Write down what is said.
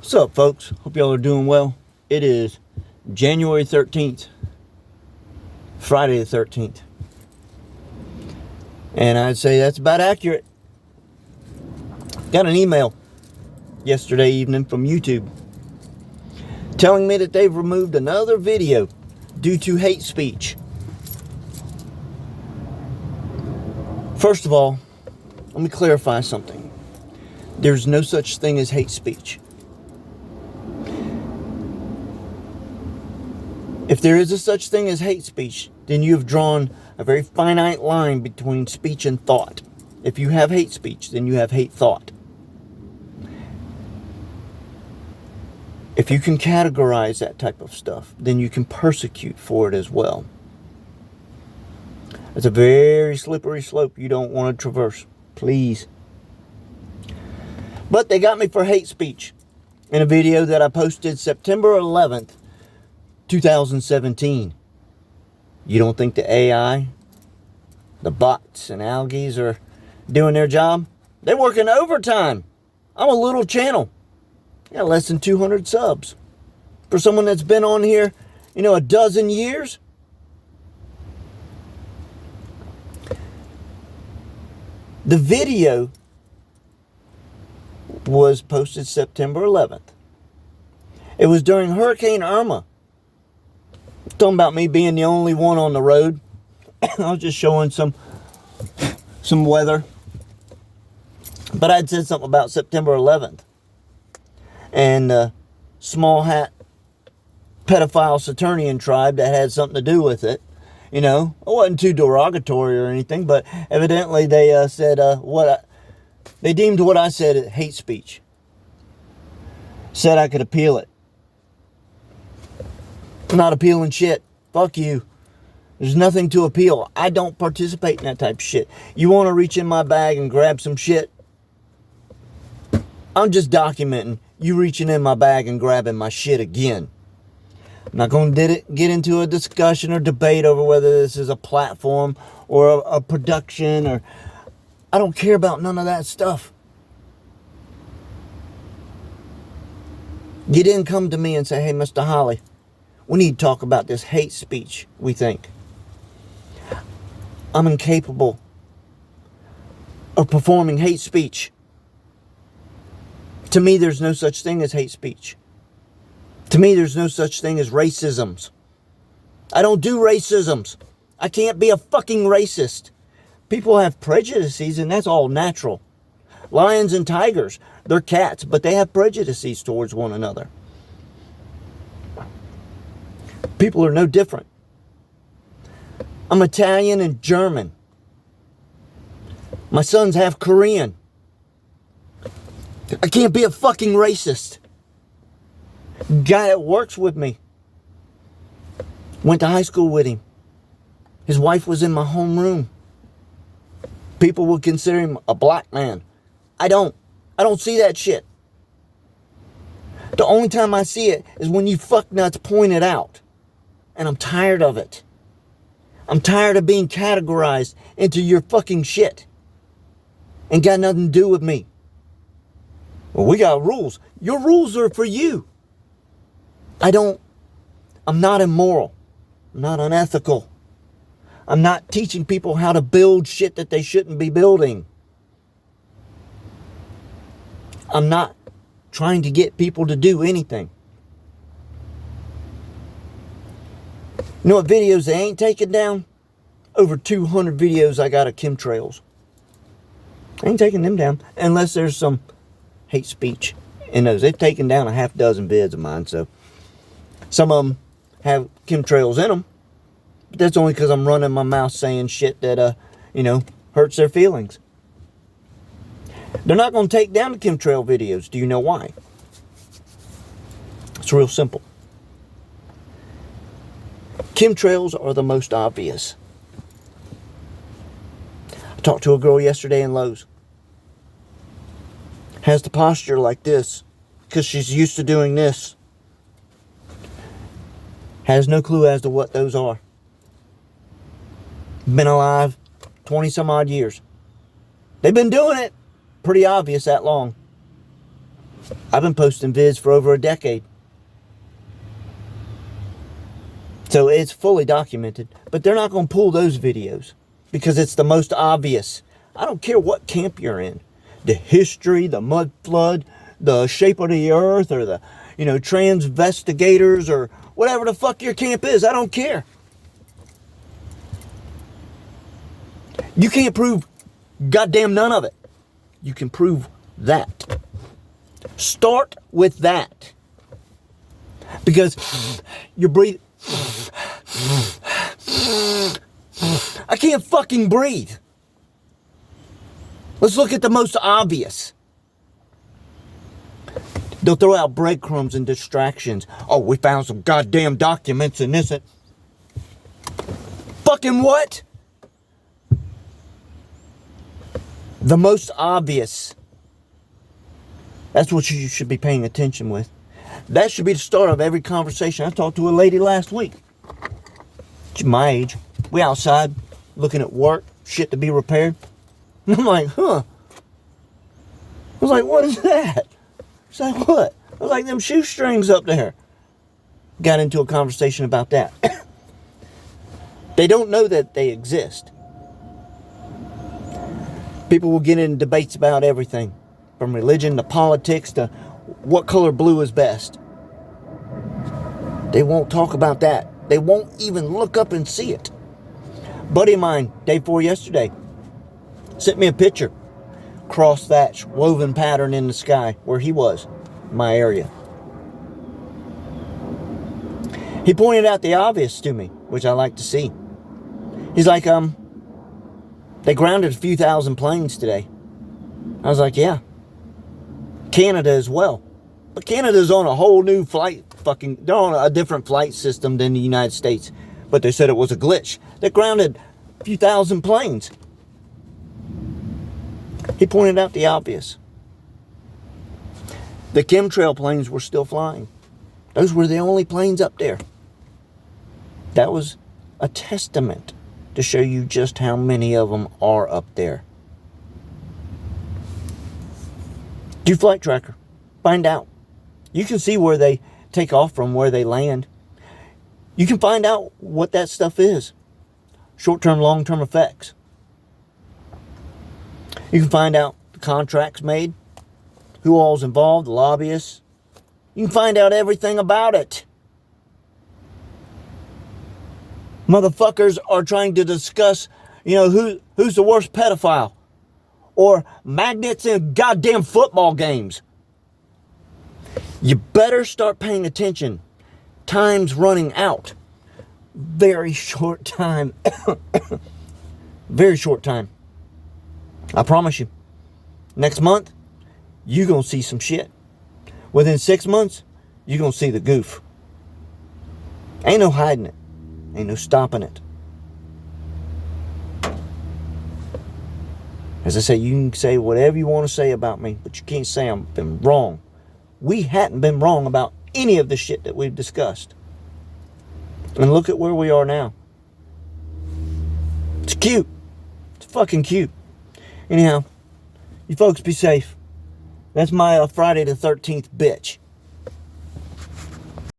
What's up, folks? Hope y'all are doing well. It is January 13th, Friday the 13th. And I'd say that's about accurate. Got an email yesterday evening from YouTube telling me that they've removed another video due to hate speech. First of all, let me clarify something. There's no such thing as hate speech. If there is a such thing as hate speech, then you have drawn a very finite line between speech and thought. If you have hate speech, then you have hate thought. If you can categorize that type of stuff, then you can persecute for it as well. It's a very slippery slope you don't want to traverse. Please. But they got me for hate speech in a video that I posted September 11th, 2017. You don't think the AI, the bots and algaes are doing their job? They're working overtime. I'm a little channel. I got less than 200 subs. For someone that's been on here, a dozen years. The video was posted September 11th. It was during Hurricane Irma. Talking about me being the only one on the road. I was just showing some weather. But I'd said something about September 11th. And the small hat pedophile Saturnian tribe that had something to do with it. I wasn't too derogatory or anything, but evidently they said they deemed what I said hate speech. Said I could appeal it. I'm not appealing shit. Fuck you. There's nothing to appeal. I don't participate in that type of shit. You want to reach in my bag and grab some shit? I'm just documenting you reaching in my bag and grabbing my shit again. I'm not going to get into a discussion or debate over whether this is a platform or a production or... I don't care about none of that stuff. You didn't come to me and say, hey, Mr. Holly, we need to talk about this hate speech, we think. I'm incapable of performing hate speech. To me, there's no such thing as hate speech. To me, there's no such thing as racisms. I don't do racisms. I can't be a fucking racist. People have prejudices, and that's all natural. Lions and tigers, they're cats, but they have prejudices towards one another. People are no different. I'm Italian and German. My son's half Korean. I can't be a fucking racist. Guy that works with me. Went to high school with him. His wife was in my homeroom. People would consider him a black man. I don't see that shit. The only time I see it is when you fucknuts point it out. And I'm tired of it. I'm tired of being categorized into your fucking shit. Ain't got nothing to do with me. Well, we got rules. Your rules are for you. I'm not immoral. I'm not unethical. I'm not teaching people how to build shit that they shouldn't be building. I'm not trying to get people to do anything. You know what videos they ain't taking down? Over 200 videos I got of chemtrails. I ain't taking them down unless there's some hate speech in those. They've taken down a half dozen vids of mine, so some of them have chemtrails in them. But that's only because I'm running my mouth saying shit that, hurts their feelings. They're not going to take down the chemtrail videos. Do you know why? It's real simple. Chemtrails are the most obvious. I talked to a girl yesterday in Lowe's. Has the posture like this because she's used to doing this. Has no clue as to what those are. Been alive 20 some odd years. They've been doing it. Pretty obvious that long. I've been posting vids for over a decade. So it's fully documented. But they're not going to pull those videos because it's the most obvious. I don't care what camp you're in. The history, the mud flood, the shape of the earth, or the, transvestigators, or whatever the fuck your camp is. I don't care. You can't prove goddamn none of it. You can prove that. Start with that. Because you're breathing. I can't fucking breathe. Let's look at the most obvious. They'll throw out breadcrumbs and distractions. Oh, we found some goddamn documents in this. Fucking what? The most obvious. That's what you should be paying attention with. That should be the start of every conversation. I talked to a lady last week. She's my age. We outside looking at work, shit to be repaired. And I'm like, huh. I was like, what is that? She's like, what? I was like, them shoestrings up there. Got into a conversation about that. They don't know that they exist. People will get in debates about everything, from religion to politics to what color blue is best. They won't talk about that. They won't even look up and see it. Buddy of mine, day 4 yesterday, sent me a picture. Cross thatch, woven pattern in the sky, where he was, my area. He pointed out the obvious to me, which I like to see. He's like, they grounded a few thousand planes today. I was like, yeah. Canada as well. But Canada's on a whole new they're on a different flight system than the United States. But they said it was a glitch. They grounded a few thousand planes. He pointed out the obvious. The chemtrail planes were still flying. Those were the only planes up there. That was a testament to show you just how many of them are up there. Do Flight Tracker. Find out. You can see where they take off from, where they land. You can find out what that stuff is. Short-term, long-term effects. You can find out the contracts made, who all's involved, the lobbyists. You can find out everything about it. Motherfuckers are trying to discuss, who's the worst pedophile. Or magnets in goddamn football games. You better start paying attention. Time's running out. Very short time. Very short time. I promise you. Next month, you're going to see some shit. Within 6 months, you're going to see the goof. Ain't no hiding it. Ain't no stopping it. As I say, you can say whatever you want to say about me, but you can't say I've been wrong. We hadn't been wrong about any of the shit that we've discussed. And look at where we are now. It's cute. It's fucking cute. Anyhow, you folks be safe. That's my Friday the 13th bitch.